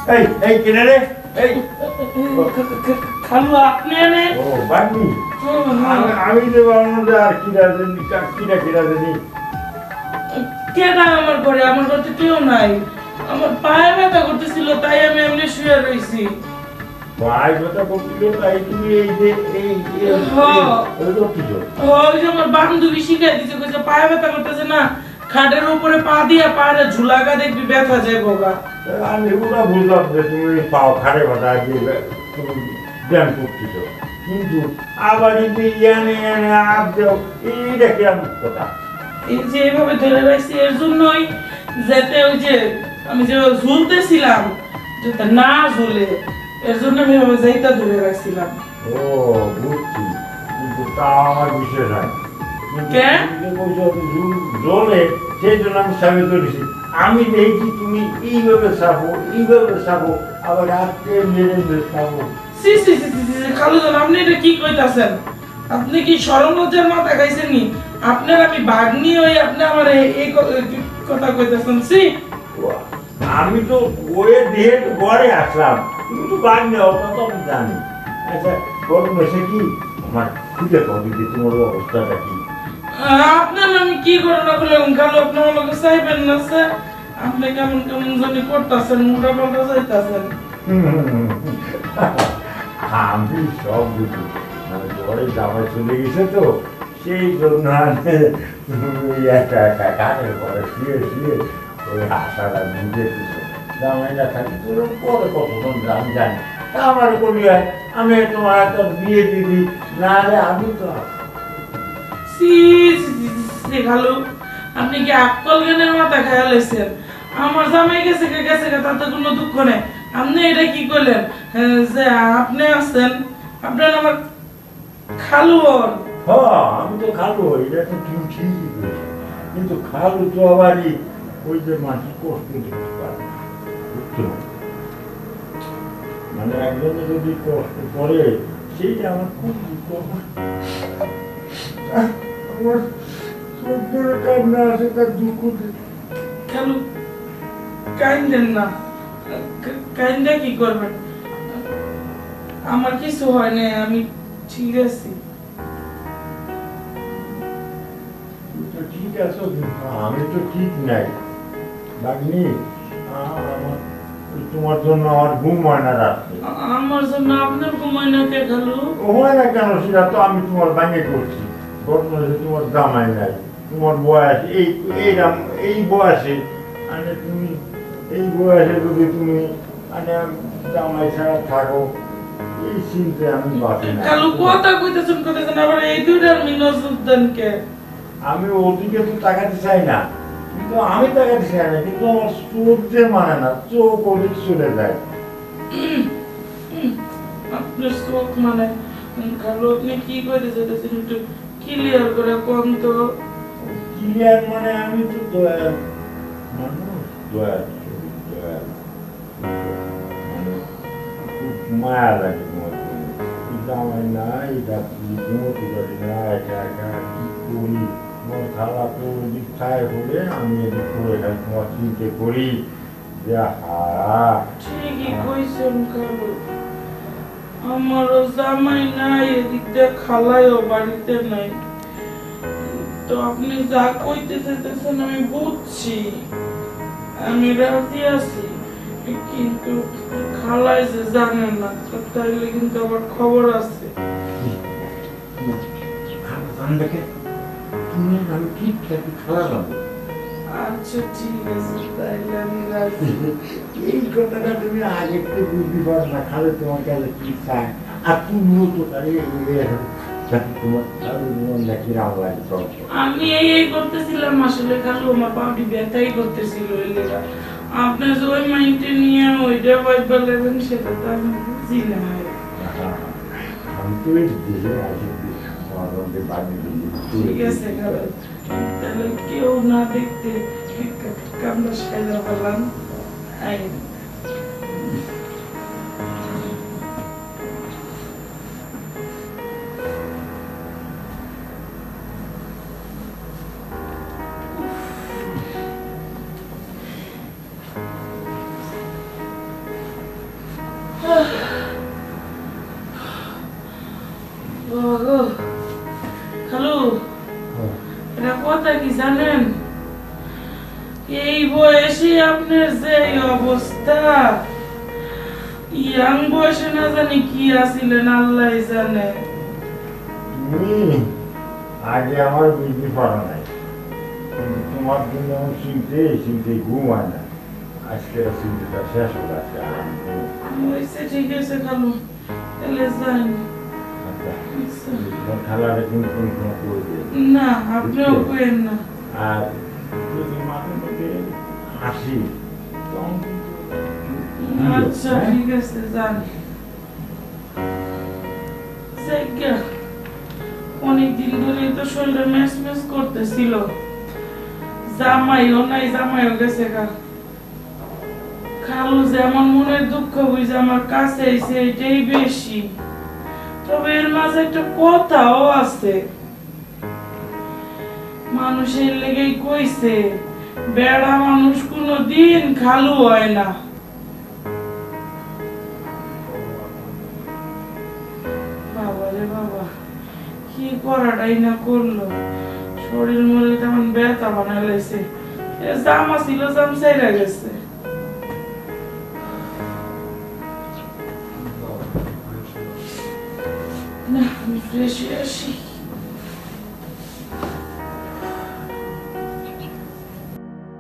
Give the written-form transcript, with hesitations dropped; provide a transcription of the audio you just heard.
এই কিনে রে এই খালু আপনি এনে ও বাগনি আমি তো বানানো আর কিরা জানি কেডা আমার ঘরে আমার ঘরে কেউ নাই আমার পায়ে ব্যথা করতেছিল তাই আমি এমনি শুয়ে রইছি ভাই কথা বলছিল তাই তুমি এই যে ওই যে আমার বান্ধবী শিখাই দিছে কইছে পায়ে ব্যথা করতেছে না খাটের উপরে পা দিয়া পায়ে ঝুলাগা দেখবি ব্যথা যায় বোগা আমি ওটা বুঝলাম যে তুমি পাও খাটে ব্যথা দিয়ে তুমি ব্যায়াম করতেছ কিন্তু আবার যদি ইয়ানে আপ যাও এইটা কেমন কথা এই যে এইভাবে ধরে রাখছি এর জন্যই যেতে ওই যে আমি যে ঝুলতেছিলাম যাতে না ঝুলে এর জন্য আমি ওই যাইতা ধরে রাখছিলাম ও বুঝছি কিন্তু তা আমার বিশেষ হয় জলে সেই জন্য আমি সামনে করেছি আমি দেখছি তুমি এইভাবে সাবো আবার রাত্রে মেরে সাবো খালু জান আপনি এটা কি কইতাছেন আপনি কি শরম লজ্জার মাথা খাইছেন নি আপনার আমি বাগনি হই আপনি আমার এই কথা কইতাছেন সি আমি তো ওয়ে দিয়ে ঘরে আসলাম তুমি তো বাগনি ওটা তো আমি জানি আচ্ছা গরম এসে কি আমার খুঁজে পাবি যে তোমার অবস্থাটা কি আপনার আমি কি করে না বলে খালু আপনি আমাকে চাইবেন না স্যার আপনি কেমন কেমন জানি করতেছেন মোটা মোটা চাইতেছেন আমি সব বুঝি মানে ঘরে জামাই চলে গেছে তো সেই জন্য একা একা কানের পরে শুয়ে ওই আশাটা বুঝে দিছে জামাইটা থাকি তোর পরে কতক্ষণ আমি জানি তা আমার বলি আমি তোমার একটা বিয়ে দিবি না রে আমি তো খালু আপনি কি আকল জ্ঞানের মাথা খেয়াল হয়েছেন আমার জামাই গেছে তাতে কোনো দুঃখ নেই আপনি এটা কি করলেন যে আপনি আছেন আপনার আমার খালু আমি তো খালু এটা তো তুমি ঠিকই বলছো কিন্তু খালু তো আবারই ওই যে মানুষ কষ্ট দিতে পারে বুঝছো মানে একজনে যদি কষ্ট করে সেইটা আমার খুব দুঃখ আমার চোখ ধরে কান্না আসে তার দুঃখ খালু কাইন্দেন না কাইন্দে কি করবেন আমার কিছু হয় না আমি ঠিক আছি ঠিক আছে আমি তো ঠিক নাই বাগনি তোমার জন্য আমার ঘুম হয় না রাত্রে আমার জন্য আপনার ঘুমায় না কে খালু হয় না কেন সেটা তো আমি তোমার বাঙে করছি ঘটনা তোমার জামাই নাই তোমার বয়স এই বয়সে মানে তুমি এই বয়সে যদি তুমি মানে জামাই ছাড়া থাকো এই চিন্তায় আমি বাঁচি না কালু কথা কইতেছেন আবার এই দুইটার মিনজুর দেন কে আমি ওদিকে তো তাকাতে চাই না কিন্তু আমি তাকাতে চাই না কিন্তু আমার চোখ যে মানে না চোখ ওদিক চলে যায় আপনার চোখ মানে কালু আপনি কি করে যেতেছেন একটু ক্লিয়ার করে কোন তো ক্লিয়ার মানে আমি তো দয়াল মানুষ দয়াল মানে খুব মায়া লাগে তোমার জামাই নাই রাত্রি ঘুমোতে পারি না একা একা কি করি মন খারাপ ওদিক ছায় হলে আমি এদিক করে খাই তোমার চিন্তা করি যে ঠিকই কইছেন কালু আমারও জামাই নাই এদিকটা খালাইও বাড়িতে নাই তো আপনি যা কইতে চাইতেছেন আমি বুঝছি আমি রাজি আছি কিন্তু খালাই যে জানেন না তাইলে কিন্তু আবার খবর আছে আমি ঠিক থাকি খাওয়া যাবো আচ্ছা ঠিক আছে তাইলে আমি রাজি এই কথাটা তুমি আগে একটু বুঝতে পারো না খালে তোমার কাছে কি চায় আর তুমিও তো তাই আমি এই করতেছিলাম আসলে খালু আমার পাউডি ব্যথাই করতেছিল আপনার যে ওই মাইন্ডে নিয়ে ওইটা ভাইবা লেবেন সেটা তো আমি বুঝি না ঠিক আছে তাহলে কেউ না দেখতে কামড়া সাইজা পেলাম আই জানেন এই বয়সে আপনার যে এই অবস্থা, ইয়াং বয়সে না জানি কি আছিলেন আল্লাহ জানে। তুমি আগে আমার বুঝতে পারো নাই, কিন্তু তোমার জন্য আমার চিনতে চিনতে ঘুম হয় না। আজকে চিন্তাটা শেষ হয়ে গেছে। হয়েছে, ঠিক আছে খালু, তাহলে যান। খেলাটা কিন্তু করে দিও না, আপনিও করেন না। আর যদি মাঝে মধ্যে হাসি তখন আচ্ছা ঠিক আছে, যান। অনেকদিন ধরে তো শরীরে ম্যাচ ম্যাচ করতেছিল, জামাইও নাই, জামাইও গেছে গা। খালু যেমন মনের দুঃখ বুঝে আমার কাছে এসে এটাই বেশি। তবে এর মাঝে একটা কথাও আছে, মানুষের লেগেই কইছে বেড়া মানুষ কোনদিন খালু হয় না। বাবা রে বাবা, কি করাটাই না করলো, শরীর মরে তেমন ব্যথা বানায় লাইছে। জামা ছিল জাম সাইরা গেছে। না, আমি ফ্রেশ হয়ে আসি।